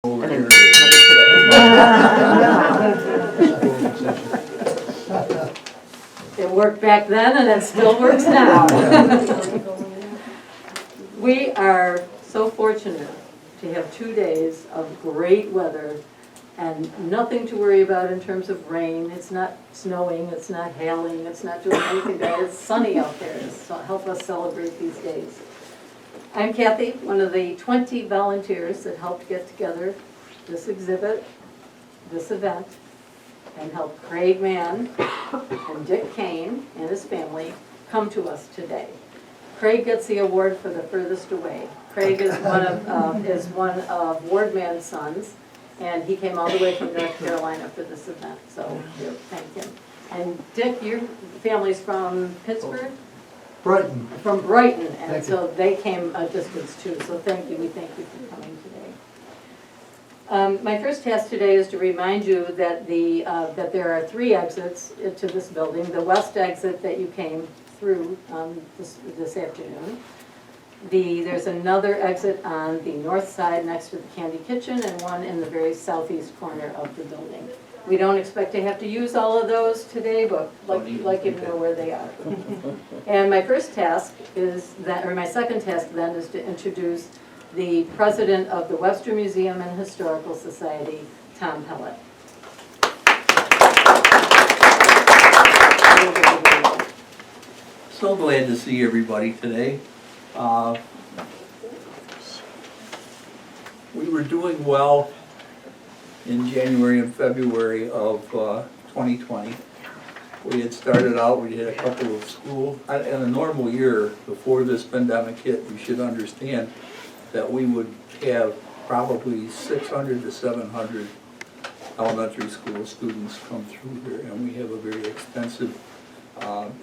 over And here. It worked back then and it still works now. We are so fortunate to have 2 days of great weather and nothing to worry about in terms of rain. It's not snowing, it's not hailing, it's not doing anything bad. It's sunny out there, so help us celebrate these days. I'm Kathy, one of the 20 volunteers that helped get together this exhibit, this event, and help Ward Mann and Dick Kane and his family come to us today. Craig gets the award for the furthest away. Craig is one of Ward Mann's sons, and he came all the way from North Carolina for this event, so we thank him. And Dick, your family's from Pittsburgh? Brighton. From Brighton, and Thank so they came a distance too, so thank you, we thank you for coming today. My first task today is to remind you that that there are 3 exits to this building. The west exit that you came through this afternoon. There's another exit on the north side next to the Candy Kitchen and one in the very southeast corner of the building. We don't expect to have to use all of those today, but like you to know where they are. And my first task is that, or my second task then, is to introduce the president of the Webster Museum and Historical Society, Tom Pellett. So glad to see everybody today. We were doing well in January and February of 2020. We had started out, we had a couple of schools. In a normal year, before this pandemic hit, you should understand that we would have probably 600 to 700 elementary school students come through here, and we have a very extensive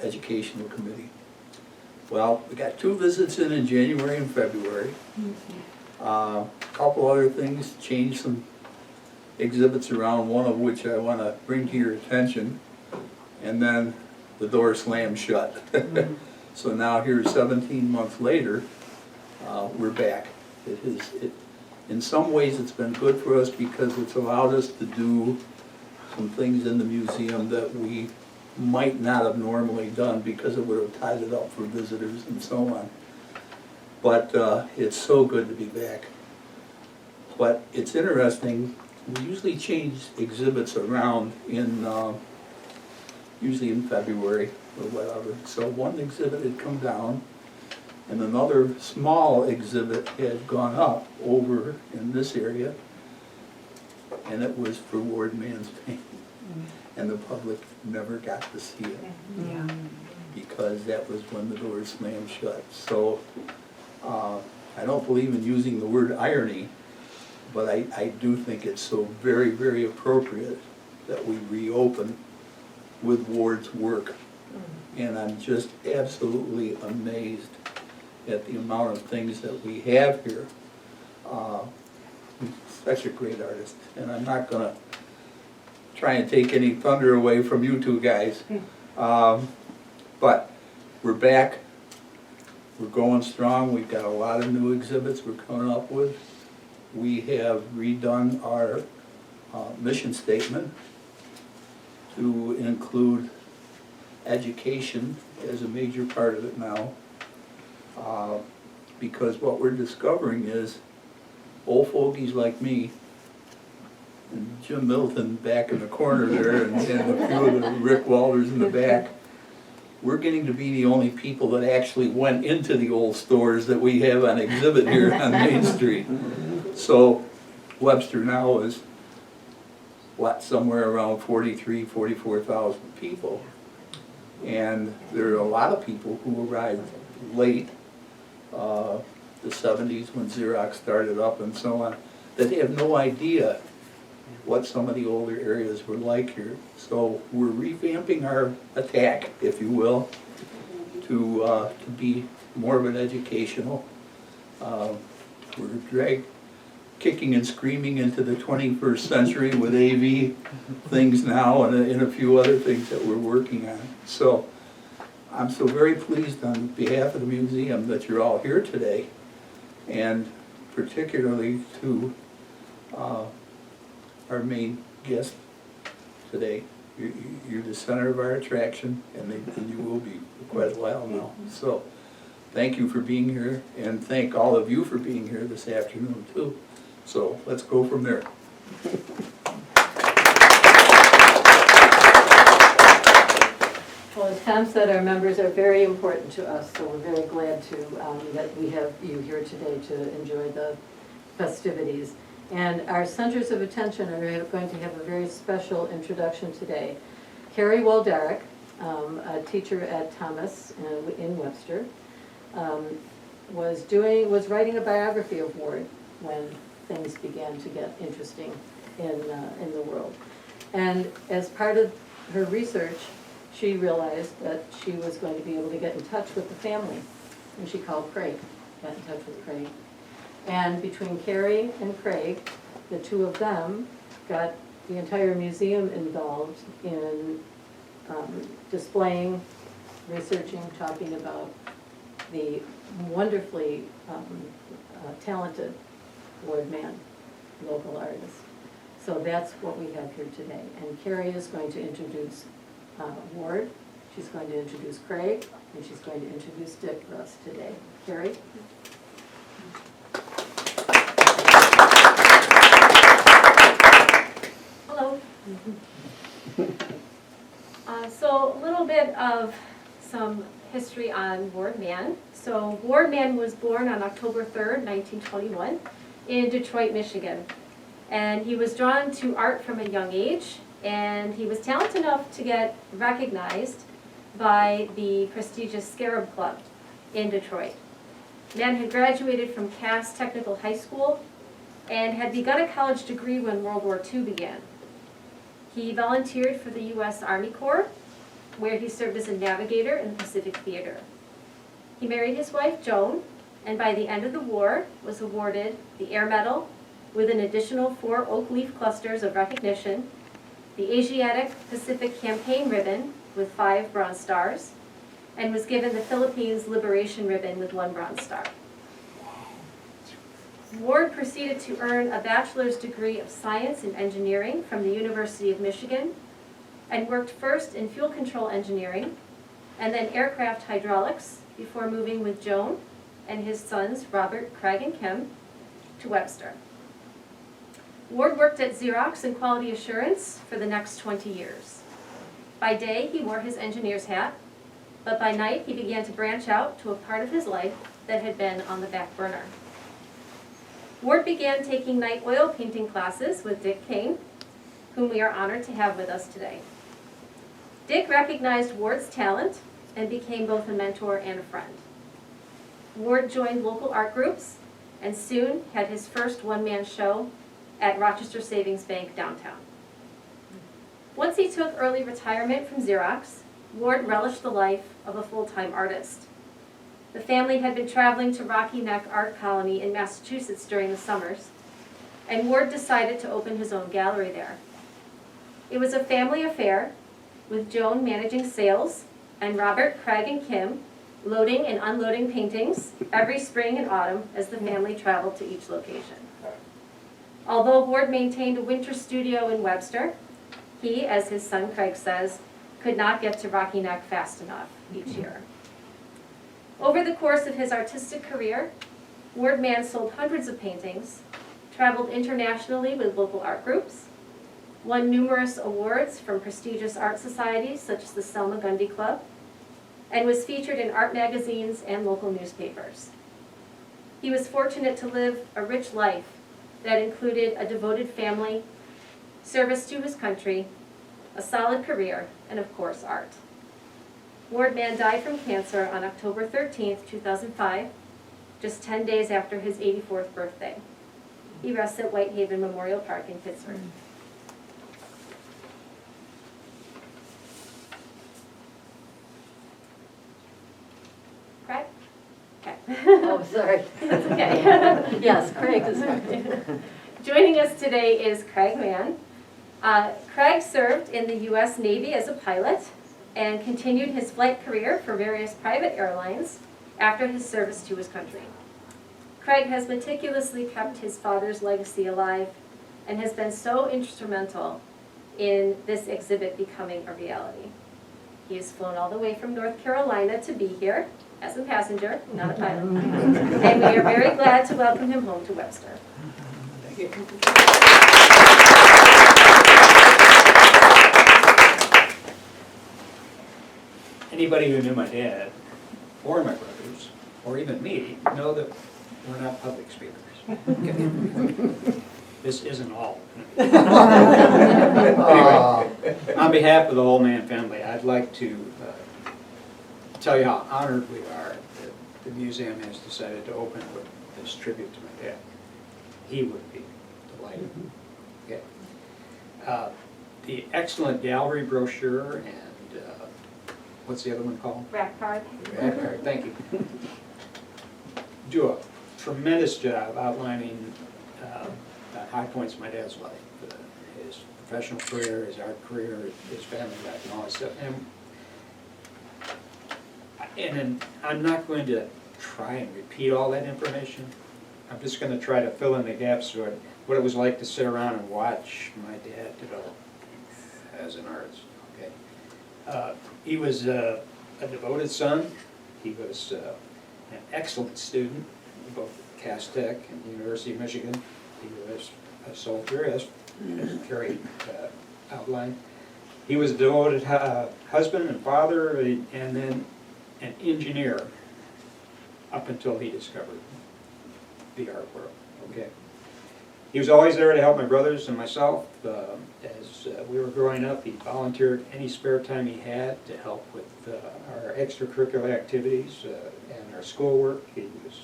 educational committee. Well, we got 2 visits in January and February. A couple other things, changed some exhibits around, one of which I want to bring to your attention, and then the door slammed shut. So now here 17 months later, we're back. In some ways it's been good for us because it's allowed us to do some things in the museum that we might not have normally done because it would have tied it up for visitors and so on. But it's so good to be back. But it's interesting, we usually change exhibits around in, usually in February or whatever. So one exhibit had come down and another small exhibit had gone up over in this area, and it was for Ward Mann's painting. And the public never got to see it because that was when the doors slammed shut. So I don't believe in using the word irony, but I do think it's so very, very appropriate that we reopen with Ward's work. And I'm just absolutely amazed at the amount of things that we have here. Such a great artist, and I'm not going to try and take any thunder away from you 2 guys. But we're back, we're going strong, we've got a lot of new exhibits we're coming up with. We have redone our mission statement to include education as a major part of it now. Because what we're discovering is old fogies like me and Jim Middleton back in the corner there and a few of the Rick Walders in the back, we're getting to be the only people that actually went into the old stores that we have on exhibit here on Main Street. So Webster now is, what, somewhere around 43,000, 44,000 people. And there are a lot of people who arrived late, the 70s when Xerox started up and so on, that have no idea what some of the older areas were like here. So we're revamping our attack, if you will, to be more of an educational. We're kicking and screaming into the 21st century with AV things now and a few other things that we're working on. So I'm so very pleased on behalf of the museum that you're all here today, and particularly to our main guest today. You're the center of our attraction, and you will be for quite a while now. So thank you for being here, and thank all of you for being here this afternoon too. So let's go from there. Well, as Tom said, our members are very important to us, so we're very glad to that we have you here today to enjoy the festivities. And our centers of attention are going to have a very special introduction today. Carrie Waldarick, a teacher at Thomas in Webster, was writing a biography of Ward when things began to get interesting in the world. And as part of her research, she realized that she was going to be able to get in touch with the family. And she called Craig, got in touch with Craig. And between Carrie and Craig, the two of them got the entire museum involved in displaying, researching, talking about the wonderfully talented Ward Mann, local artist. So that's what we have here today. And Carrie is going to introduce Ward, she's going to introduce Craig, and she's going to introduce Dick for us today. Carrie? Hello. So a little bit of some history on Ward Mann. So Ward Mann was born on October 3rd, 1921 in Detroit, Michigan. And he was drawn to art from a young age, and he was talented enough to get recognized by the prestigious Scarab Club in Detroit. Mann had graduated from Cass Technical High School and had begun a college degree when World War II began. He volunteered for the U.S. Army Corps, where he served as a navigator in the Pacific Theater. He married his wife, Joan, and by the end of the war was awarded the Air Medal with an additional 4 oak leaf clusters of recognition, the Asiatic Pacific Campaign Ribbon with 5 bronze stars, and was given the Philippines Liberation Ribbon with 1 bronze star. Ward proceeded to earn a bachelor's degree of science and engineering from the University of Michigan and worked first in fuel control engineering and then aircraft hydraulics before moving with Joan and his sons Robert, Craig, and Kim to Webster. Ward worked at Xerox in quality assurance for the next 20 years. By day, he wore his engineer's hat, but by night, he began to branch out to a part of his life that had been on the back burner. Ward began taking night oil painting classes with Dick Kane, whom we are honored to have with us today. Dick recognized Ward's talent and became both a mentor and a friend. Ward joined local art groups and soon had his first one-man show at Rochester Savings Bank downtown. Once he took early retirement from Xerox, Ward relished the life of a full-time artist. The family had been traveling to Rocky Neck Art Colony in Massachusetts during the summers, and Ward decided to open his own gallery there. It was a family affair, with Joan managing sales and Robert, Craig, and Kim loading and unloading paintings every spring and autumn as the family traveled to each location. Although Ward maintained a winter studio in Webster, he, as his son Craig says, could not get to Rocky Neck fast enough each year. Over the course of his artistic career, Ward Mann sold hundreds of paintings, traveled internationally with local art groups, won numerous awards from prestigious art societies such as the Selma Gundy Club, and was featured in art magazines and local newspapers. He was fortunate to live a rich life that included a devoted family, service to his country, a solid career, and of course, art. Ward Mann died from cancer on October 13th, 2005, just 10 days after his 84th birthday. He rests at Whitehaven Memorial Park in Pittsburgh. Craig? Okay. Oh, sorry. That's okay. Yes, Craig is here. Joining us today is Craig Mann. Craig served in the U.S. Navy as a pilot and continued his flight career for various private airlines after his service to his country. Craig has meticulously kept his father's legacy alive and has been so instrumental in this exhibit becoming a reality. He has flown all the way from North Carolina to be here as a passenger, not a pilot. And we are very glad to welcome him home to Webster. Thank you. Anybody who knew my dad, or my brothers, or even me, know that we're not public speakers. Okay? This isn't all. Anyway, on behalf of the whole Mann family, I'd like to tell you how honored we are that the museum has decided to open with this tribute to my dad. He would be delighted. Okay. The excellent gallery brochure and what's the other one called? Rack card. Rack card, thank you. Do a tremendous job outlining the high points of my dad's life, his professional career, his art career, his family life, and all that stuff. And I'm not going to try and repeat all that information. I'm just going to try to fill in the gaps of what it was like to sit around and watch my dad develop as an artist. Okay, he was a devoted son. He was an excellent student, both at Cass Tech and the University of Michigan. He was a soldier, as Carrie outlined. He was a devoted husband and father, and then an engineer up until he discovered the art world. Okay. He was always there to help my brothers and myself. As we were growing up, he volunteered any spare time he had to help with our extracurricular activities and our schoolwork. He was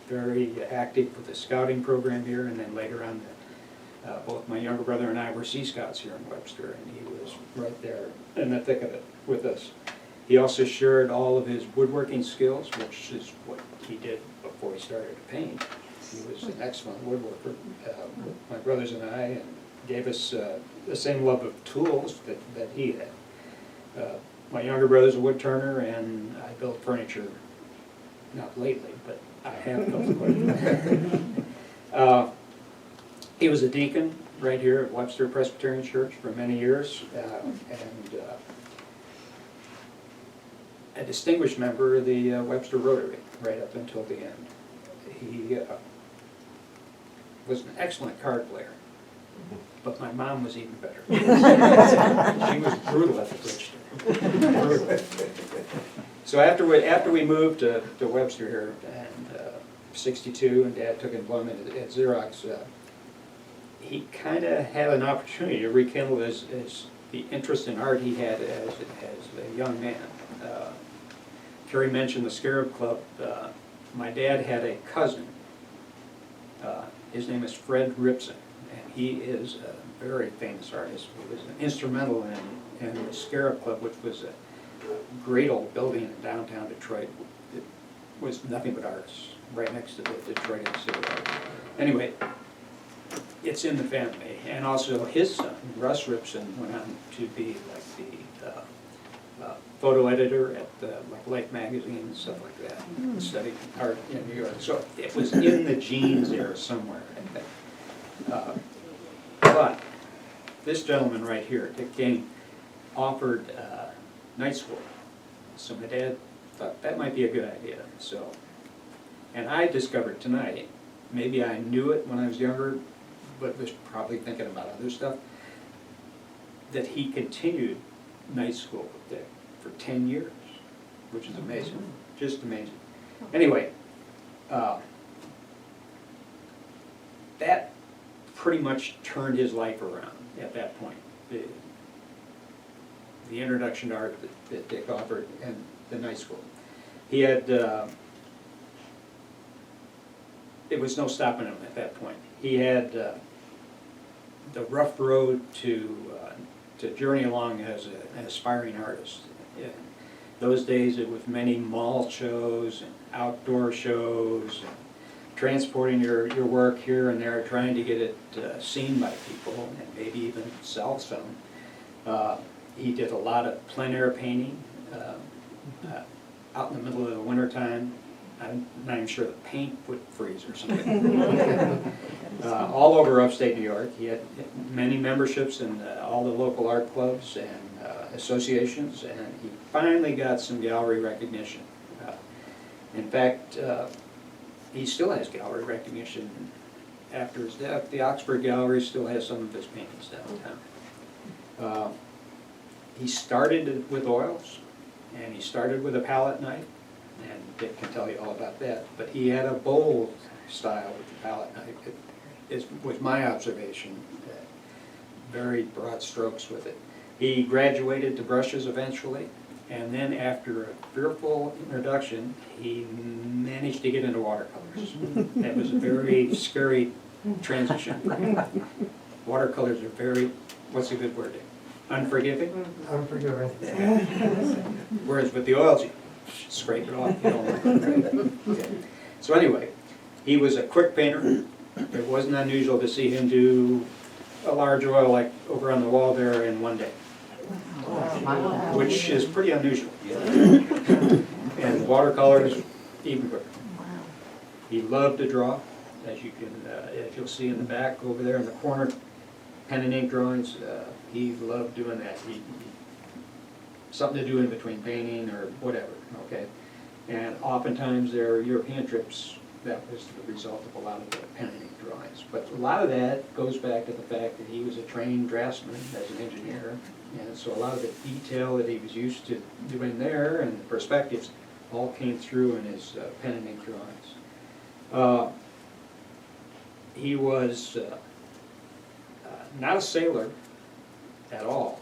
very active with the scouting program here, and then later on, both my younger brother and I were Sea Scouts here in Webster, and he was right there in the thick of it with us. He also shared all of his woodworking skills, which is what he did before he started to paint. He was an excellent woodworker, my brothers and I, and gave us the same love of tools that he had. My younger brother's a wood turner, and I built furniture, not lately, but I have built furniture. He was a deacon right here at Webster Presbyterian Church for many years, and a distinguished member of the Webster Rotary right up until the end. He was an excellent card player, but my mom was even better. She was brutal at the bridge. Brutal. So after we moved to Webster here in '62, and Dad took employment at Xerox, he kind of had an opportunity to rekindle the interest in art he had as a young man. Carrie mentioned the Scarab Club. My dad had a cousin. His name is Fred Ripson, and he is a very famous artist. He was instrumental in the Scarab Club, which was a great old building in downtown Detroit. It was nothing but artists, right next to the Detroit Institute of Art. Anyway, it's in the family. And also his son, Russ Ripson, went on to be like the photo editor at like Life magazine and stuff like that. Studied art in New York. So it was in the genes there somewhere, I think. But this gentleman right here, Dick Kane, offered night school. So my dad thought that might be a good idea. So, and I discovered tonight, maybe I knew it when I was younger, but was probably thinking about other stuff, that he continued night school with Dick for 10 years, which is amazing, just amazing. Anyway, that pretty much turned his life around at that point. The introduction to art that Dick offered and the night school. He had, there was no stopping him at that point. He had the rough road to journey along as an aspiring artist. In those days it was many mall shows and outdoor shows, and transporting your work here and there, trying to get it seen by people and maybe even sell some. He did a lot of plein air painting out in the middle of the wintertime. I'm not even sure the paint would freeze or something. All over upstate New York. He had many memberships in all the local art clubs and associations, and he finally got some gallery recognition. In fact, he still has gallery recognition after his death. The Oxford Gallery still has some of his paintings downtown. He started with oils, and he started with a palette knife, and Dick can tell you all about that. But he had a bold style with the palette knife. It was my observation, very broad strokes with it. He graduated to brushes eventually, and then after a fearful introduction, he managed to get into watercolors. That was a very scary transition. Watercolors are very, what's a good word? Unforgiving? Unforgiving. Whereas with the oils, you scrape it off. You don't okay. So anyway, he was a quick painter. It wasn't unusual to see him do a large oil like over on the wall there in one day, which is pretty unusual. And watercolors, even quicker. He loved to draw, as you can, as you'll see in the back over there in the corner, pen and ink drawings. He loved doing that. Something to do in between painting or whatever, okay? And oftentimes their European trips, that was the result of a lot of the pen and ink drawings. But a lot of that goes back to the fact that he was a trained draftsman as an engineer, and so a lot of the detail that he was used to doing there and the perspectives all came through in his pen and ink drawings. He was not a sailor at all,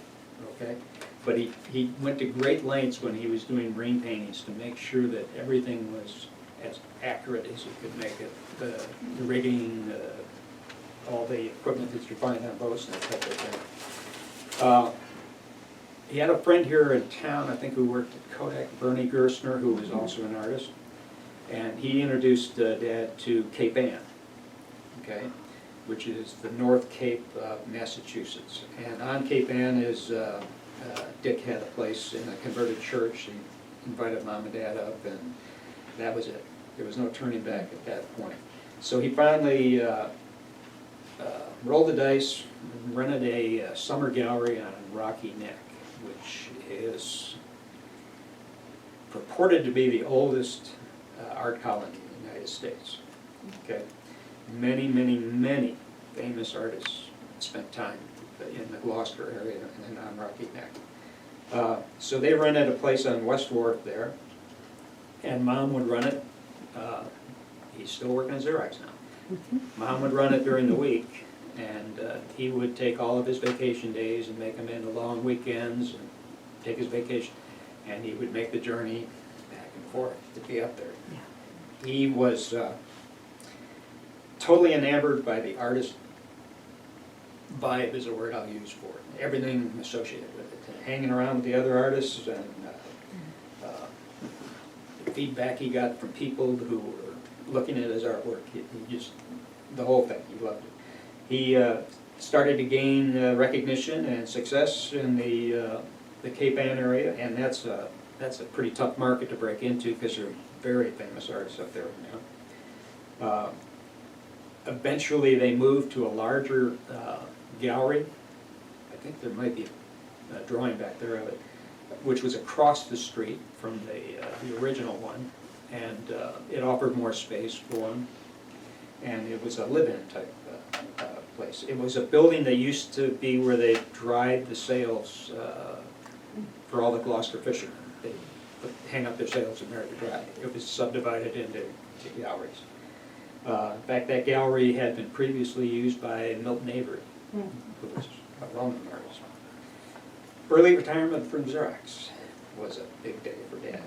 okay? But he went to great lengths when he was doing marine paintings to make sure that everything was as accurate as you could make it. The rigging, all the equipment that you find on boats and that type of thing. He had a friend here in town, I think, who worked at Kodak, Bernie Gerstner, who was also an artist. And he introduced Dad to Cape Ann, okay, which is the North Cape of Massachusetts. And on Cape Ann is, Dick had a place in a converted church. He invited Mom and Dad up, and that was it. There was no turning back at that point. So he finally rolled the dice, rented a summer gallery on Rocky Neck, which is purported to be the oldest art colony in the United States. Okay, many, many, many famous artists spent time in the Gloucester area and on Rocky Neck. So they rented a place on West Wharf there, and Mom would run it. He's still working at Xerox now. Mom would run it during the week, and he would take all of his vacation days and make them into long weekends and take his vacation, and he would make the journey back and forth to be up there. Yeah. He was totally enamored by the artist vibe, is a word I'll use for it. Everything associated with it. Hanging around with the other artists and the feedback he got from people who were looking at his artwork. He just, the whole thing, he loved it. He started to gain recognition and success in the Cape Ann area, and that's a pretty tough market to break into because there are very famous artists up there now. Eventually they moved to a larger gallery. I think there might be a drawing back there of it, which was across the street from the original one, and it offered more space for him, and it was a live-in type place. It was a building that used to be where they dried the sails for all the Gloucester fishermen. They hang up their sails in there to dry. It was subdivided into galleries. In fact, that gallery had been previously used by Milton Avery, who was a well-known artist. Early retirement from Xerox was a big day for Dad.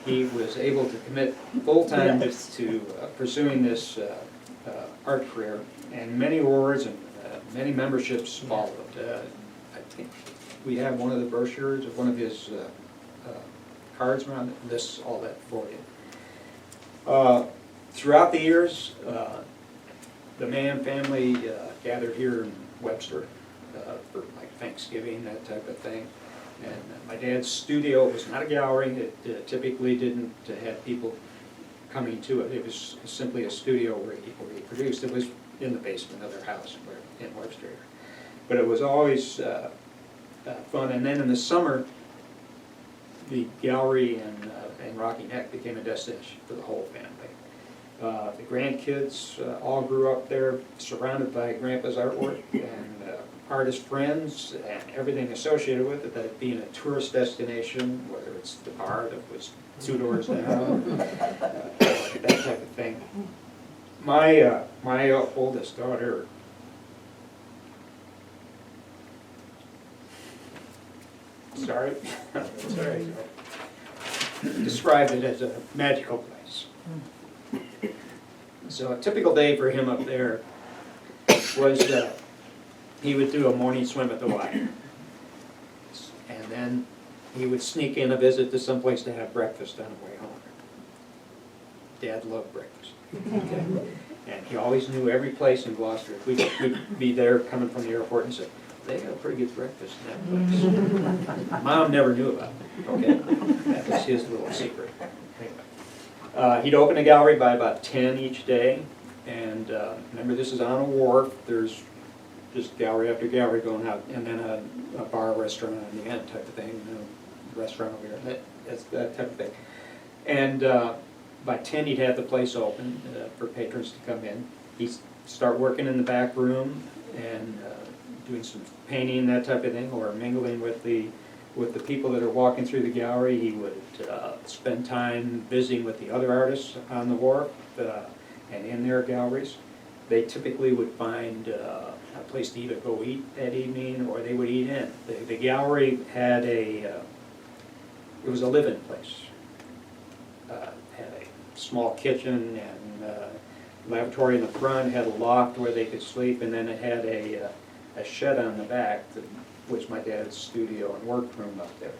He was able to commit full-time to pursuing this art career, and many awards and many memberships followed. I think we have one of the brochures of one of his cards around that lists all that for you. Throughout the years, the Mann family gathered here in Webster for like Thanksgiving, that type of thing. And my dad's studio was not a gallery. It typically didn't have people coming to it. It was simply a studio where he produced. It was in the basement of their house in Webster. But it was always fun. And then in the summer, the gallery in Rocky Neck became a destination for the whole family. The grandkids all grew up there, surrounded by Grandpa's artwork and artist friends and everything associated with it, that being a tourist destination, whether it's the bar that was 2 doors down, that type of thing. My oldest daughter, sorry, described it as a magical place. So a typical day for him up there was he would do a morning swim at the Y. And then he would sneak in a visit to someplace to have breakfast on the way home. Dad loved breakfast. Okay. And he always knew every place in Gloucester. We'd be there coming from the airport and say, they have pretty good breakfast in that place. Mom never knew about it. Okay. That was his little secret. Anyway. He'd open a gallery by about 10 each day. And remember, this is on a wharf. There's just gallery after gallery going out, and then a bar, restaurant on the end type of thing, restaurant over here, that's that type of thing. And by 10 he'd have the place open for patrons to come in. He'd start working in the back room and doing some painting, that type of thing, or mingling with the people that are walking through the gallery. He would spend time visiting with the other artists on the wharf and in their galleries. They typically would find a place to either go eat that evening, or they would eat in. The gallery had it was a live-in place. Had a small kitchen and lavatory in the front, had a loft where they could sleep, and then it had a shed on the back that was my dad's studio and workroom up there.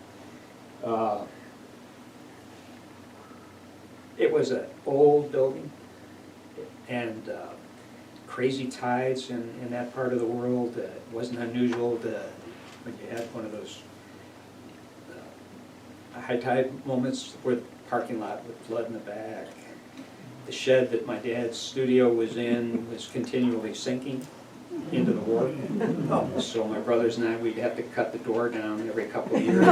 It was an old building, and crazy tides in that part of the world. It wasn't unusual when you had one of those high tide moments where the parking lot would flood in the back. The shed that my dad's studio was in was continually sinking into the water. So my brothers and I, we'd have to cut the door down every couple of years.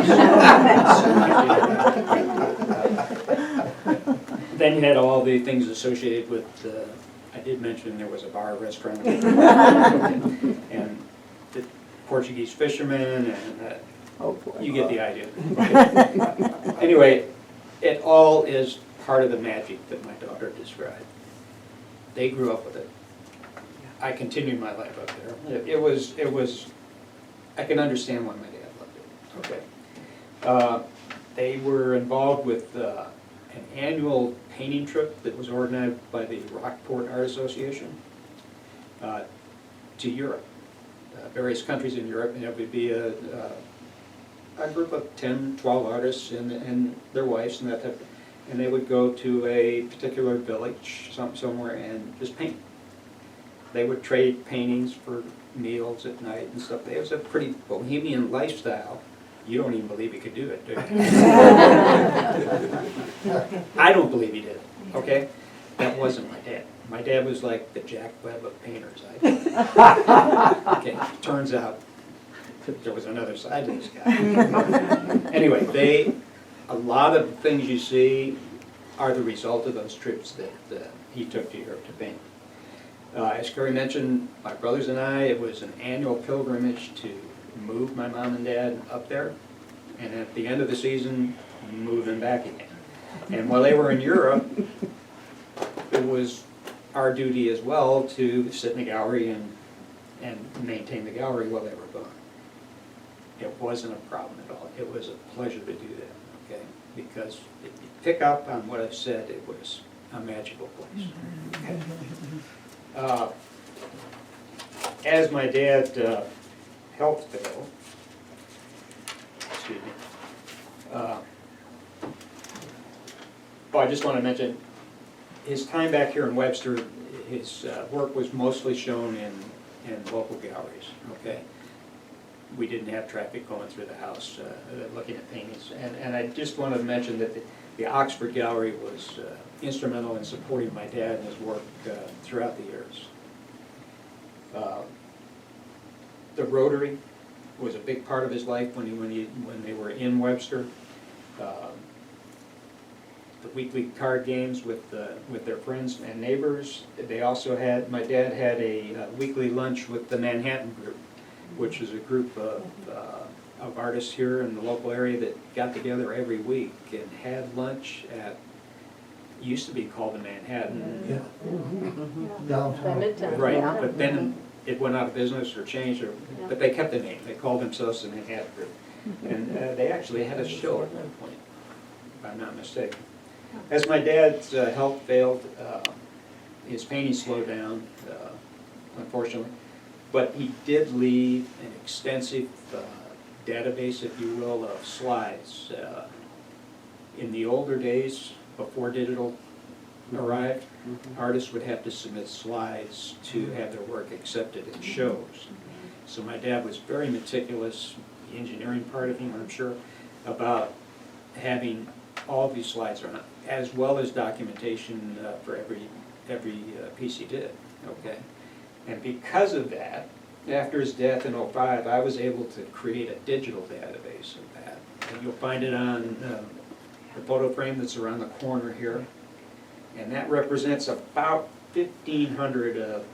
Then you had all the things associated with I did mention there was a bar, restaurant, and the Portuguese fishermen, and you get the idea. Okay. Anyway, it all is part of the magic that my daughter described. They grew up with it. I continued my life up there. It was. I can understand why my dad loved it. Okay. They were involved with an annual painting trip that was organized by the Rockport Art Association to Europe, various countries in Europe, and it would be a group of 10, 12 artists and their wives and that type of, and they would go to a particular village somewhere and just paint. They would trade paintings for meals at night and stuff. It was a pretty bohemian lifestyle. You don't even believe he could do it, do you? I don't believe he did it, okay? That wasn't my dad. My dad was like the Jack Webb of painters, I think. Okay, turns out there was another side to this guy. Anyway, a lot of the things you see are the result of those trips that he took to Europe to paint. As Kerry mentioned, my brothers and I, it was an annual pilgrimage to move my mom and dad up there, and at the end of the season, move them back again. And while they were in Europe, it was our duty as well to sit in the gallery and maintain the gallery while they were gone. It wasn't a problem at all. It was a pleasure to do that, okay? Because if you pick up on what I've said, it was a magical place. Okay. As my dad health failed, excuse me, I just want to mention, his time back here in Webster, his work was mostly shown in local galleries, okay? we didn't have traffic going through the house looking at paintings. And I just wanted to mention that the Oxford Gallery was instrumental in supporting my dad and his work throughout the years. The Rotary was a big part of his life when they were in Webster. The weekly card games with their friends and neighbors. They also had, my dad had a weekly lunch with the Manhattan Group, which is a group of artists here in the local area that got together every week and had lunch at, used to be called the Manhattan. Yeah. Downtown. Midtown. Right, Yeah. but then it went out of business or changed, but they kept the name. They called themselves the Manhattan Group. And they actually had a show at one point, if I'm not mistaken. As my dad's health failed, his painting slowed down, unfortunately. But he did leave an extensive database, if you will, of slides. In the older days, before digital arrived, artists would have to submit slides to have their work accepted in shows. So my dad was very meticulous, the engineering part of him, I'm sure, about having all these slides on, as well as documentation for every piece he did, okay? And because of that, after his death in '05, I was able to create a digital database of that. And you'll find it on the photo frame that's around the corner here. And that represents about 1,500 of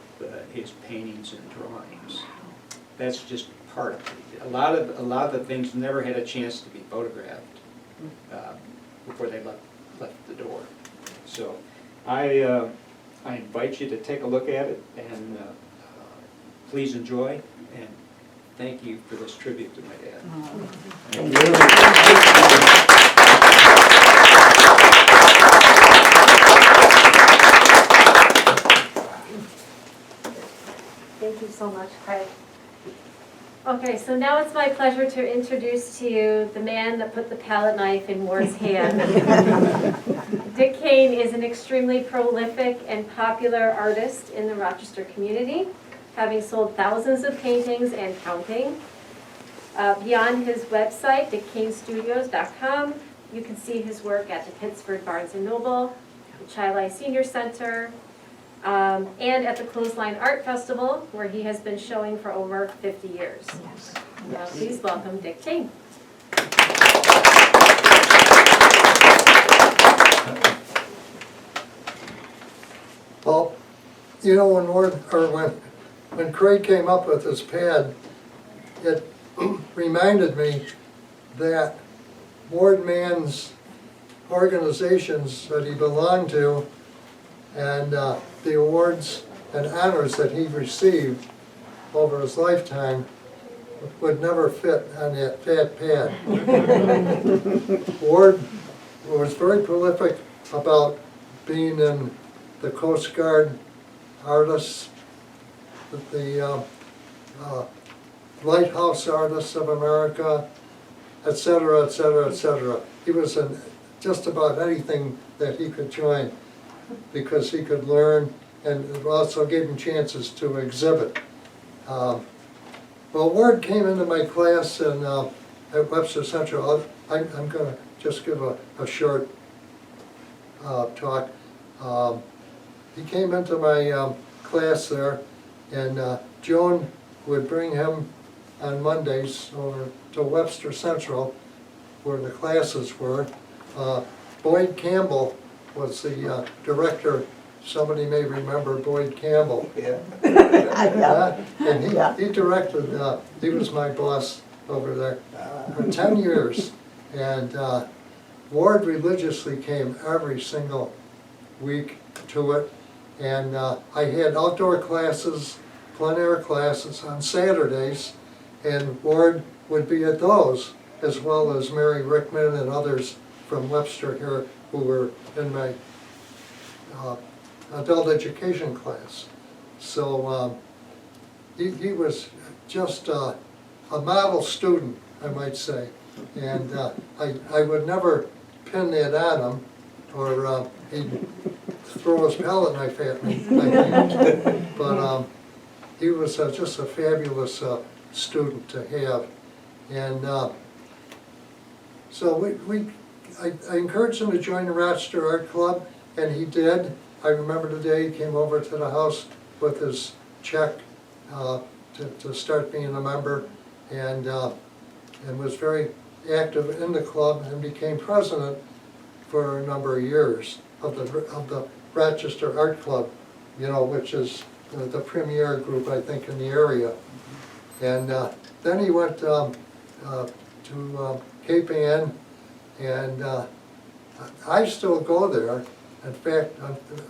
his paintings and drawings. That's just part of it. A lot of the things never had a chance to be photographed before they left the door. So I invite you to take a look at it, and please enjoy, and thank you for this tribute to my dad. Thank you. Thank you so much, Craig. Okay, so now it's my pleasure to introduce to you the man that put the palette knife in Ward's hand. Dick Kane is an extremely prolific and popular artist in the Rochester community, having sold thousands of paintings and counting. Beyond his website, dickkanestudios.com, you can see his work at the Pittsburgh Barnes & Noble, the Chili Senior Center, and at the Clothesline Art Festival, where he has been showing for over 50 years. Now please welcome Dick Kane. Well, you know, when Craig came up with this pad, it reminded me that Ward Mann's organizations that he belonged to and the awards and honors that he received over his lifetime would never fit on that fat pad. Ward was very prolific about being in the Coast Guard artists, the Lighthouse Artists of America, etc., etc., etc. He was in just about anything that he could join, because he could learn, and it also gave him chances to exhibit. Well, Ward came into my class at Webster Central. I'm going to just give a short talk. He came into my class there, and Joan would bring him on Mondays over to Webster Central, where the classes were. Boyd Campbell was the director. Somebody may remember Boyd Campbell. Yeah. And he directed, he was my boss over there for 10 years. And Ward religiously came every single week to it. And I had outdoor classes, plein air classes on Saturdays, and Ward would be at those, as well as Mary Rickman and others from Webster here who were in my adult education class. So he was just a model student, I might say. And I would never pin that on him, or he'd throw his palette knife at me. But he was just a fabulous student to have. And so I encouraged him to join the Rochester Art Club, and he did. I remember the day he came over to the house with his check to start being a member, and was very active in the club and became president for a number of years of the Rochester Art Club, you know, which is the premier group, I think, in the area. And then he went to Cape Ann, and I still go there. In fact,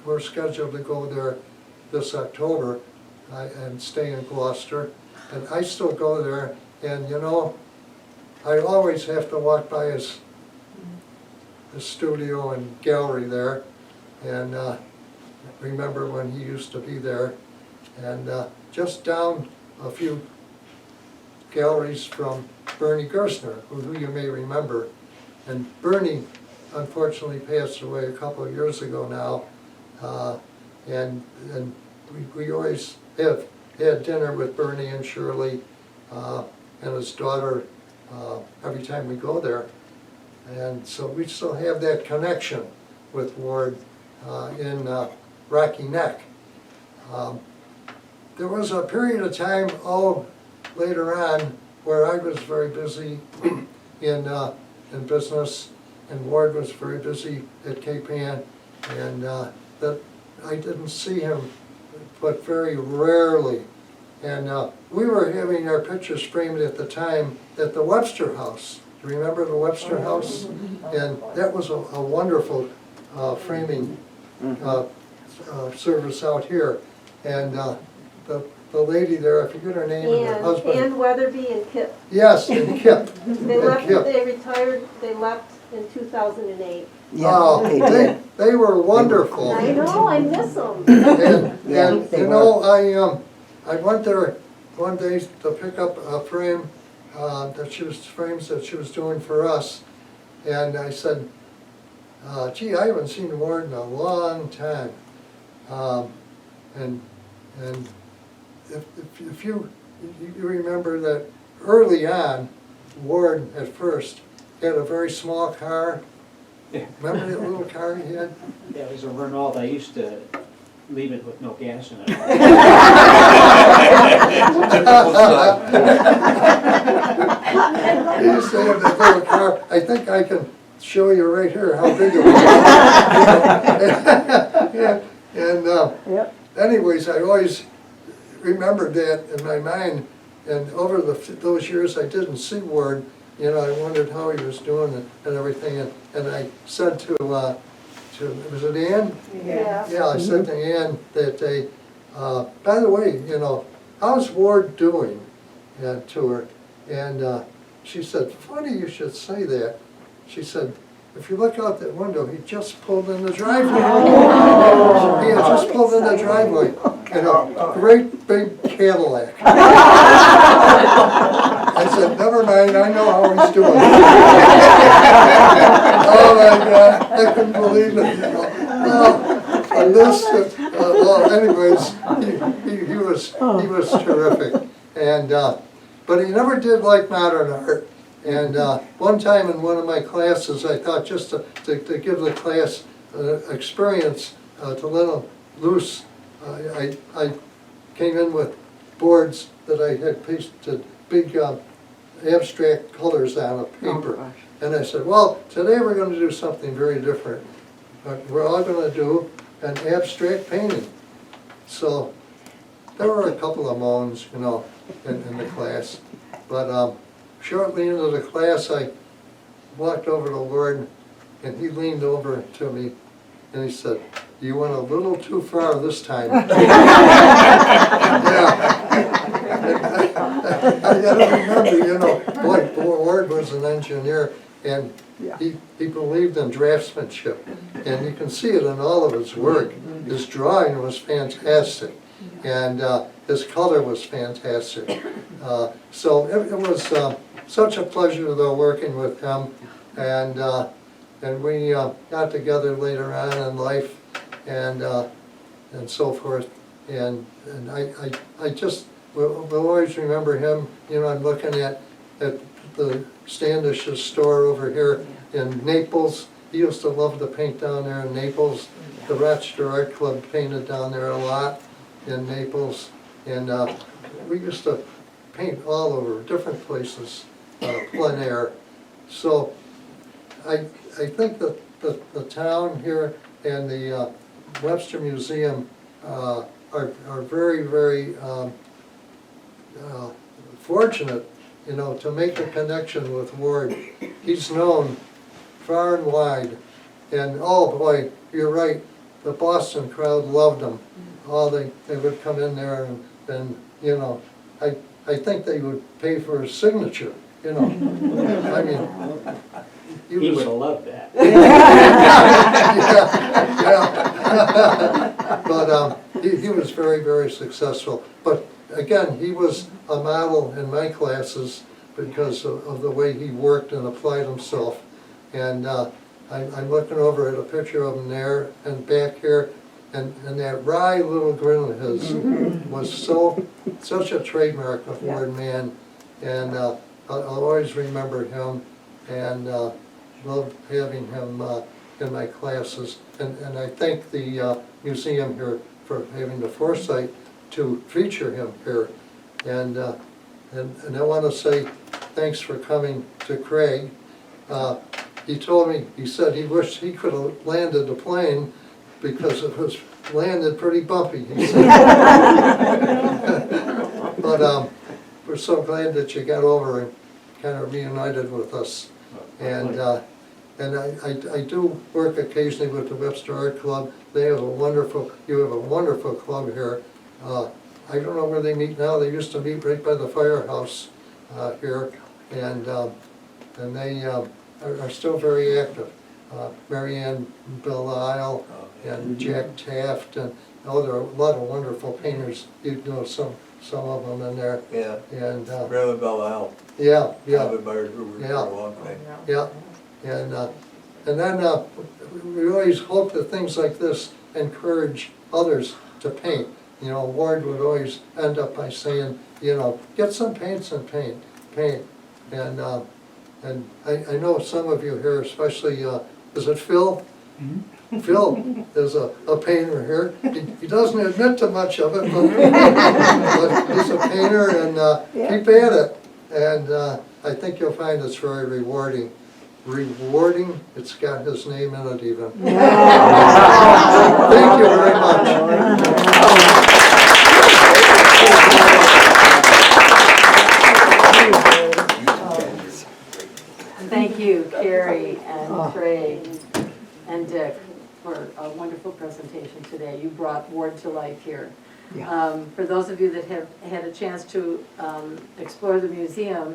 we're scheduled to go there this October and stay in Gloucester. And I still go there, and you know, I always have to walk by his studio and gallery there, and remember when he used to be there. And just down a few galleries from Bernie Gerstner, who you may remember. And Bernie unfortunately passed away a couple of years ago now, and we always have had dinner with Bernie and Shirley and his daughter every time we go there. And so we still have that connection with Ward in Rocky Neck. There was a period of time, later on, where I was very busy in business, and Ward was very busy at Cape Ann, and that I didn't see him but very rarely. And we were having our pictures framed at the time at the Webster House. Do you remember the Webster House? And that was a wonderful framing service out here. And the lady there, I forget her name, and her husband. Ann Weatherby and Kip. Yes, and Kip. They left, they retired, they left in 2008. Yeah, they were wonderful. I know, I miss them. And you know, I went there one day to pick up a frame frames that she was doing for us, and I said, gee, I haven't seen Ward in a long time. And if you remember that early on, Ward at first had a very small car. Yeah. Remember that little car he had? Yeah, it was a Renault. I used to leave it with no gas in it. He used to have that little car. I think I can show you right here how big it was. Yeah. And anyways, I always remembered that in my mind, and over those years I didn't see Ward, you know, I wondered how he was doing and everything, and I said to was it Ann? Yeah. Yeah, I said to Ann that day, by the way, you know, how's Ward doing? To her, and she said, funny you should say that. She said, if you look out that window, he just pulled in the driveway. He had just pulled in the driveway in a great big Cadillac. I said, never mind, I know how he's doing. Oh my God, I couldn't believe it. You know. And this, well, anyways, he was terrific, and but he never did like modern art. And one time in one of my classes, I thought just to give the class experience to let them loose, I came in with boards that I had pasted big abstract colors on a paper. And I said, well, today we're going to do something very different. We're all going to do an abstract painting. So there were a couple of moans, you know, in the class. But shortly into the class, I walked over to Ward, and he leaned over to me, and he said, you went a little too far this time. Yeah. I gotta remember, you know, boy, Ward was an engineer, and he believed in draftsmanship, and you can see it in all of his work. His drawing was fantastic, and his color was fantastic. So it was such a pleasure though working with him, and we got together later on in life, and so forth, and I just we'll always remember him. You know, I'm looking at the Standish's store over here in Naples. He used to love to paint down there in Naples. The Rochester Art Club painted down there a lot in Naples. And we used to paint all over, different places, plein air. So I think that the town here and the Webster Museum are very, very fortunate, you know, to make a connection with Ward. He's known far and wide, and oh boy, you're right, the Boston crowd loved him. They would come in there and you know, I think they would pay for his signature, you know. I mean, He would have loved that. yeah. But he was very, very successful. But again, he was a model in my classes because of the way he worked and applied himself. And I'm looking over at a picture of him there and back here, and that wry little grin of his was such a trademark of Ward Mann. And I'll always remember him, and loved having him in my classes. And I thank the museum here for having the foresight to feature him here. And I want to say thanks for coming to Craig. He told me, he said he wished he could have landed the plane because it was landed pretty bumpy, he said. But we're so glad that you got over and kind of reunited with us. And I do work occasionally with the Webster Art Club. They have you have a wonderful club here. I don't know where they meet now. They used to meet right by the firehouse here, and they are still very active. Mary Ann Belisle and Jack Taft, and there are a lot of wonderful painters. You know some of them in there. Yeah. And Marilyn Belisle. yeah. I've admired her work for a long time. Yeah, and then we always hope that things like this encourage others to paint. You know, Ward would always end up by saying, you know, get some paints and paint. And I know some of you here, especially, is it Phil? Mm-hmm. Phil is a painter here. He doesn't admit to much of it, but he's a painter, and keep at it. And I think you'll find it's very rewarding. Rewarding, it's got his name in it even. Thank you very much. Thank you, Carrie and Craig and Dick, for a wonderful presentation today. You brought Ward to life here. For those of you that have had a chance to explore the museum,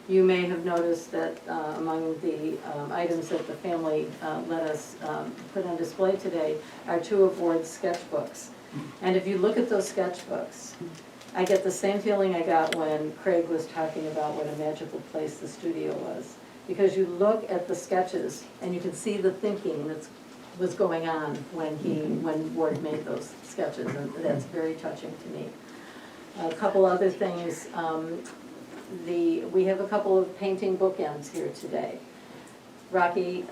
you may have noticed that among the items that the family let us put on display today are two of Ward's sketchbooks. And if you look at those sketchbooks, I get the same feeling I got when Craig was talking about what a magical place the studio was. Because you look at the sketches and you can see the thinking that was going on when Ward made those sketches, and that's very touching to me. A couple other things. We have a couple of painting bookends here today. Rocky,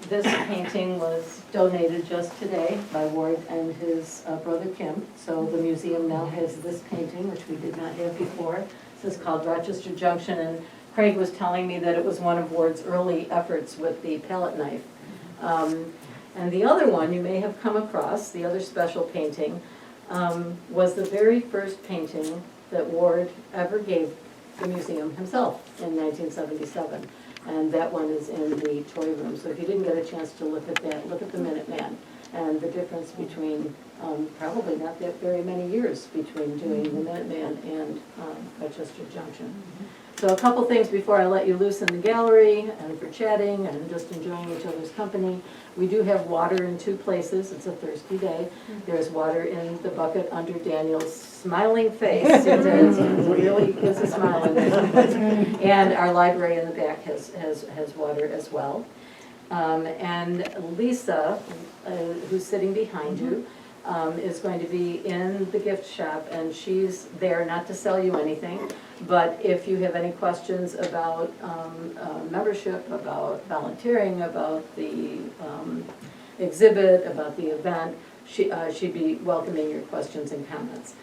this painting was donated just today by Ward and his brother Kim. So the museum now has this painting, which we did not have before. This is called Rochester Junction, and Craig was telling me that it was one of Ward's early efforts with the palette knife. And the other one you may have come across, the other special painting, was the very first painting that Ward ever gave the museum himself in 1977. And that one is in the toy room. So if you didn't get a chance to look at that, look at the Minuteman and the difference between, probably not that very many years between doing the Minuteman and Rochester Junction. So a couple things before I let you loose in the gallery and for chatting and just enjoying each other's company. We do have water in two places. It's a thirsty day. There's water in the bucket under Daniel's smiling face. It really is a smile in there. And our library in the back has water as well. And Lisa, who's sitting behind you, is going to be in the gift shop, and she's there not to sell you anything, but if you have any questions about membership, about volunteering, about the exhibit, about the event, she'd be welcoming your questions and comments.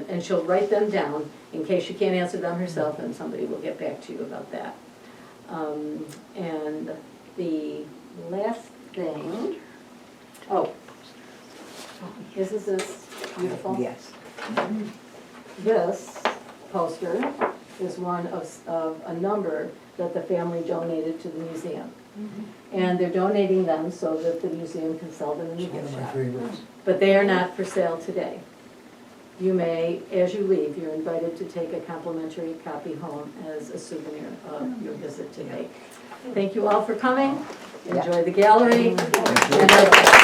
And she'll write them down in case she can't answer them herself, and somebody will get back to you about that. And the last thing, isn't this beautiful? Yes. This poster is one of a number that the family donated to the museum. And they're donating them so that the museum can sell them in the It's one gift of my shop. favorites. But they are not for sale today. You may, as you leave, you're invited to take a complimentary copy home as a souvenir of your visit today. Thank you all for coming. Enjoy the gallery. And